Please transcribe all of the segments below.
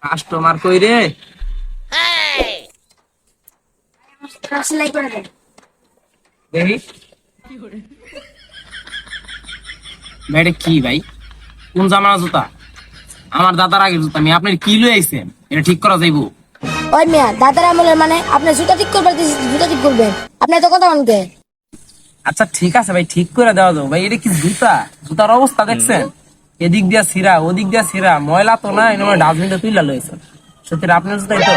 Customer কই রে? সেলাই করে দেন। দেখি ভাই, কি ভাই, কোন জামানা জুতা? আমার দাদার আগের জুতা। আমি আপনার কি লই আইছেন? এটা ঠিক করা যাইবো? ওই মিয়া দাদার আমলের মানে আপনি জুতা ঠিক করবেন, জুতা ঠিক করবেন, আপনি তো কথা মানতে। আচ্ছা ঠিক আছে ভাই, ঠিক করে দেওয়া যাবো ভাই। এটা কি জুতা? জুতার অবস্থা দেখছেন? এদিক দিয়া ছিঁড়া, ওদিক দিয়া ছিঁড়া, ময়লা তো না, এনে ডাস্টবিনটা তুইলা লইছে। সত্যি আপনার জুতাই তো?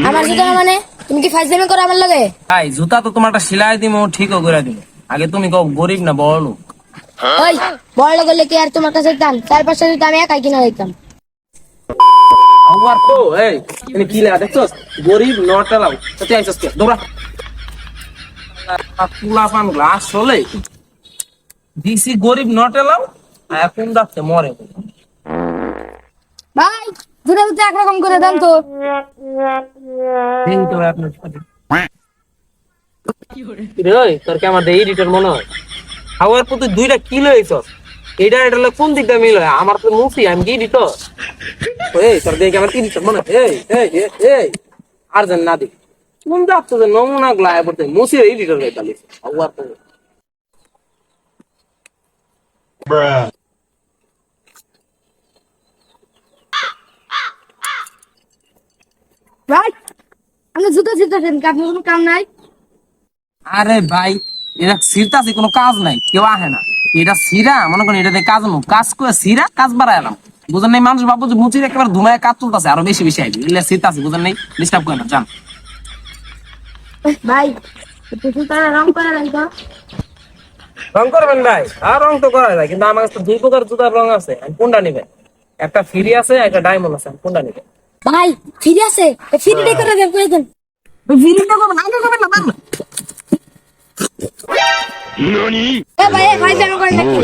আমার জুতা না মানে তুমি কি ফাইজলামি করো আমার লগে? ভাই জুতা তো তোমারটা সিলাই দিমো, ঠিকও করে দিমো। আগে তুমি কও গরিব না বড় লোক? ওই বড় লোক হলে কি আর তোমার কাছে দিতাম? 4-5টা জুতা আমি একাই কিনা দিতাম। আমার তো এই এনে কি লেখা দেখছস? গরিব নট এলাও। তুই আইছস কে? দৌড়া। পুলা পান গ্লাস চলে দিছি, গরিব নট এলাও। এখন ডাকতে মরে। ভাই জুতা একরকম করে দেন তো। এই তো আপনার সাথে রে, তোর কি আমার এডিটর মনে হয়? খাওয়ার প্রতি 2টা কিলো হইছস। এটা এটা কোন দিকটা মিল হয়? আমার তো মুফি, আমি কি এডিটর? এই তোর দেখে আমার এডিটর মনে হয়? এই আর যেন না দিক কোন যাচ্ছ যে নমুনা গ্লায় পড়তে মুসি এডিটর হয়ে তালি খাওয়ার প্রতি। ভাই আমি জুতা ছিঁড়তেছেন, আপনার কোনো কাম নাই? আরে ভাই, এটা সিরতাছি, কোনো কাজ নাই, কেউ আহে না। এটা সিরা মনে করেন, এটাতে কাজ নো কাজ করে সিরা কাজ বাড়ায় এলাম। বুঝেন নাই? মানুষ ভাববো যে মুচির একেবারে ধুমায় কাজ চলতেছে, আরো বেশি বেশি আইবি। এগুলা সিরতাছি, বুঝেন নাই? ডিস্টার্ব করে না, যান। ভাই একটু জুতা রং করে দেন তো। রং করবেন ভাই? আর রং তো করা যায়, কিন্তু আমার কাছে 2 প্রকার জুতার রং আছে। আমি কোনটা নিবেন? একটা ফ্রি আছে, একটা ডায়মন্ড আছে। আমি কোনটা নিবেন? ভাই ফিরে আছে, ফিরে করে দেন, করে দেন। ফ্রিটা করবেন, আগে করবেন না, বান না। এ ভাই ফাইজলামি করেন নাকি?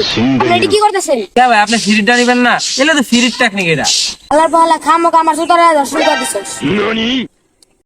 আপনি এটি কি করতেছেন? কে ভাই, আপনি ফ্রিটা নিবেন না? এলে তো ফ্রির টেকনিক এটা। আল্লাহর পালা খামোকা আমার জুতাটা দর্শন করে দিছেন।